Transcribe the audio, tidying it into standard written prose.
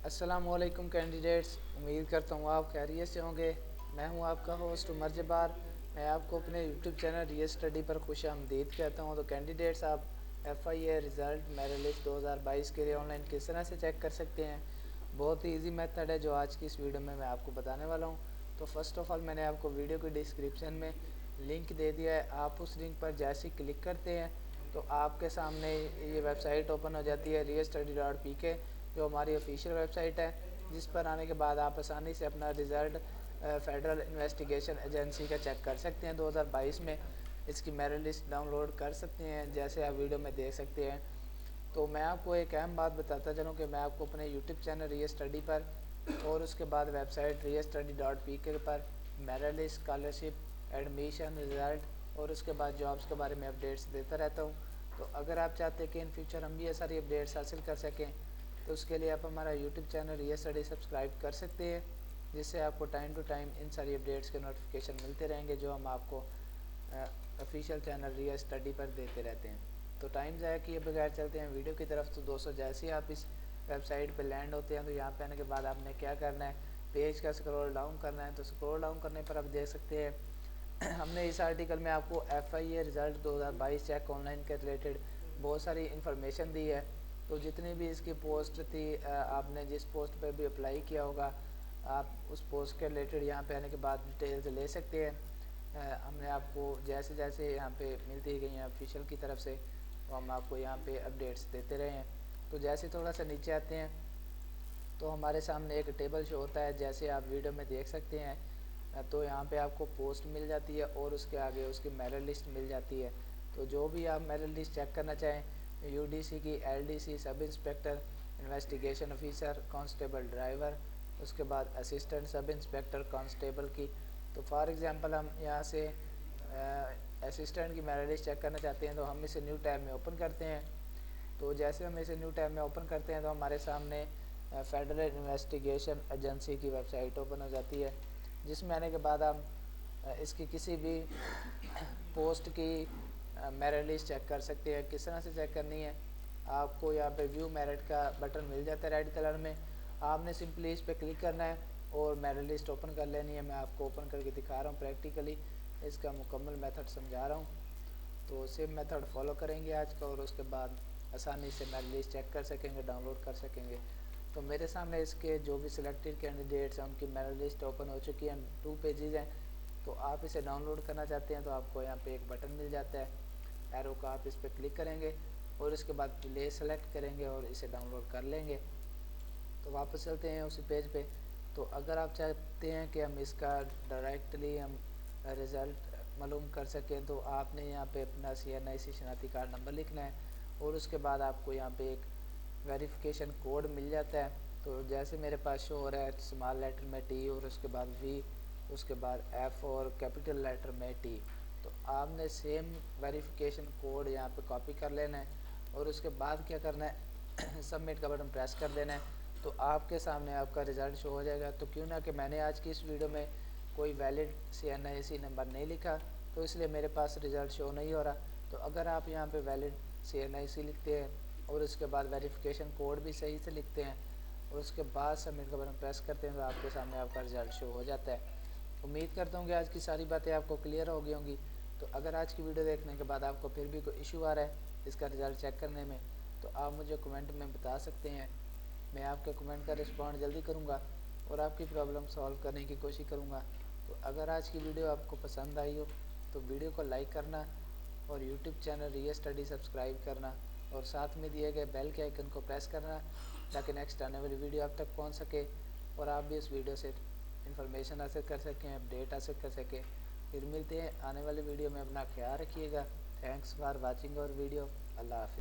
अस्सलाम वालेकुम कैंडिडेट्स, उम्मीद करता हूँ आप खैरियत से होंगे। मैं हूँ आपका होस्ट उमर जब्बार। मैं आपको अपने यूट्यूब चैनल रियल स्टडी पर खुशामदीद कहता हूँ। तो कैंडिडेट्स, आप FIA रिज़ल्ट मेरिट लिस्ट 2022 के लिए ऑनलाइन किस तरह से चेक कर सकते हैं, बहुत ही ईजी मेथड है जो आज की इस वीडियो में मैं आपको बताने वाला हूँ। तो फर्स्ट ऑफ़ ऑल मैंने आपको वीडियो की डिस्क्रिप्शन में लिंक दे दिया है। आप उस लिंक पर जैसे ही क्लिक करते हैं तो आपके सामने ये वेबसाइट ओपन हो जाती है realstudy.pk, जो हमारी ऑफिशियल वेबसाइट है, जिस पर आने के बाद आप आसानी से अपना रिज़ल्ट फेडरल इन्वेस्टिगेशन एजेंसी का चेक कर सकते हैं 2022 में। इसकी मेरिट लिस्ट डाउनलोड कर सकते हैं जैसे आप वीडियो में देख सकते हैं। तो मैं आपको एक अहम बात बताता चलूँ कि मैं आपको अपने यूट्यूब चैनल रियल स्टडी पर और उसके बाद वेबसाइट realstudy.pk पर merit list, scholarship, admission, result और उसके बाद जॉब्स के बारे में अपडेट्स देता रहता हूँ। तो अगर आप चाहते हैं कि इन फ्यूचर हम भी ये सारी अपडेट्स हासिल कर सकें तो उसके लिए आप हमारा YouTube channel real study subscribe कर सकते हैं, जिससे आपको टाइम टू टाइम इन सारी अपडेट्स के नोटिफिकेशन मिलते रहेंगे जो हम आपको ऑफिशियल चैनल रियल स्टडी पर देते रहते हैं। तो टाइम ज़ाया किए बगैर चलते हैं वीडियो की तरफ। तो दोस्तों, जैसे ही आप इस वेबसाइट पर लैंड होते हैं तो यहाँ पे आने के बाद आपने क्या करना है, पेज का स्क्रॉल डाउन करना है। तो स्क्रॉल डाउन करने पर आप देख सकते हैं हमने इस आर्टिकल में आपको FIA रिज़ल्ट 2022 चेक ऑनलाइन के रिलेटेड बहुत सारी इन्फॉर्मेशन दी है। तो जितनी भी इसकी पोस्ट थी, आपने जिस पोस्ट पे भी अप्लाई किया होगा, आप उस पोस्ट के रिलेटेड यहाँ पे आने के बाद डिटेल्स ले सकते हैं। हमने आपको जैसे जैसे यहाँ पे मिलती गई हैं ऑफिशियल की तरफ से, तो हम आपको यहाँ पे अपडेट्स देते रहे हैं। तो जैसे थोड़ा सा नीचे आते हैं तो हमारे सामने एक टेबल शो होता है, जैसे आप वीडियो में देख सकते हैं। तो यहाँ पे आपको पोस्ट मिल जाती है और उसके आगे उसकी मेरिट लिस्ट मिल जाती है। तो जो भी आप मेरिट लिस्ट चेक करना चाहें, UDC की, LDC, sub inspector, investigation officer, constable, driver, उसके बाद असिस्टेंट सब इंस्पेक्टर कांस्टेबल की। तो फॉर एग्जांपल हम यहाँ से असिस्टेंट की मेरिट लिस्ट चेक करना चाहते हैं तो हम इसे न्यू टैब में ओपन करते हैं। तो जैसे हम इसे न्यू टैब में ओपन करते हैं तो हमारे सामने फेडरल इन्वेस्टिगेशन एजेंसी की वेबसाइट ओपन हो जाती है, जिसमें आने के बाद हम इसकी किसी भी पोस्ट की मेरिट लिस्ट चेक कर सकते हैं। किस तरह से चेक करनी है, आपको यहाँ पे व्यू मेरिट का बटन मिल जाता है रेड कलर में। आपने सिंपली इस पर क्लिक करना है और मेरिट लिस्ट ओपन कर लेनी है। मैं आपको ओपन करके दिखा रहा हूँ, प्रैक्टिकली इसका मुकम्मल मेथड समझा रहा हूँ। तो सेम मेथड फॉलो करेंगे आज का और उसके बाद आसानी से मेरिट लिस्ट चेक कर सकेंगे, डाउनलोड कर सकेंगे। तो मेरे सामने इसके जो भी सिलेक्टेड कैंडिडेट्स हैं उनकी मेरिट लिस्ट ओपन हो चुकी है, 2 पेजेस हैं। तो आप इसे डाउनलोड करना चाहते हैं तो आपको यहाँ पे एक बटन मिल जाता है एरो का, आप इस पर क्लिक करेंगे और इसके बाद प्ले सेलेक्ट करेंगे और इसे डाउनलोड कर लेंगे। तो वापस चलते हैं उसी पेज पे। तो अगर आप चाहते हैं कि हम इसका डायरेक्टली हम रिज़ल्ट मालूम कर सकें तो आपने यहाँ पे अपना CNIC शनाख्ती कार्ड नंबर लिखना है और उसके बाद आपको यहाँ पे एक वेरिफिकेशन कोड मिल जाता है। तो जैसे मेरे पास शो हो रहा है स्मॉल लेटर में T और उसके बाद V, उसके बाद F और कैपिटल लेटर में T। तो आपने सेम वेरिफिकेशन कोड यहाँ पे कॉपी कर लेना है और उसके बाद क्या करना है सबमिट का बटन प्रेस कर देना है। तो आपके सामने आपका रिज़ल्ट शो हो जाएगा। तो क्यों ना कि मैंने आज की इस वीडियो में कोई वैलिड CNIC नंबर नहीं लिखा, तो इसलिए मेरे पास रिज़ल्ट शो नहीं हो रहा। तो अगर आप यहाँ पे वैलिड CNIC लिखते हैं और उसके बाद वेरिफिकेशन कोड भी सही से लिखते हैं और उसके बाद सबमिट का बटन प्रेस करते हैं तो आपके सामने आपका रिज़ल्ट शो हो जाता है। उम्मीद करता हूँ कि आज की सारी बातें आपको क्लियर हो गई होंगी। तो अगर आज की वीडियो देखने के बाद आपको फिर भी कोई इशू आ रहा है इसका रिज़ल्ट चेक करने में, तो आप मुझे कमेंट में बता सकते हैं। मैं आपके कमेंट का रिस्पॉन्ड जल्दी करूँगा और आपकी प्रॉब्लम सॉल्व करने की कोशिश करूँगा। तो अगर आज की वीडियो आपको पसंद आई हो तो वीडियो को लाइक करना और YouTube channel real study subscribe करना और साथ में दिए गए बेल के आइकन को प्रेस करना, ताकि नेक्स्ट आने वाली वीडियो आप तक पहुँच सके और आप भी इस वीडियो से इन्फॉर्मेशन हासिल कर सकें, अपडेट हासिल कर सकें। फिर मिलते हैं आने वाली वीडियो में। अपना ख्याल रखिएगा। थैंक्स फॉर वाचिंग और वीडियो। अल्लाह हाफिज़।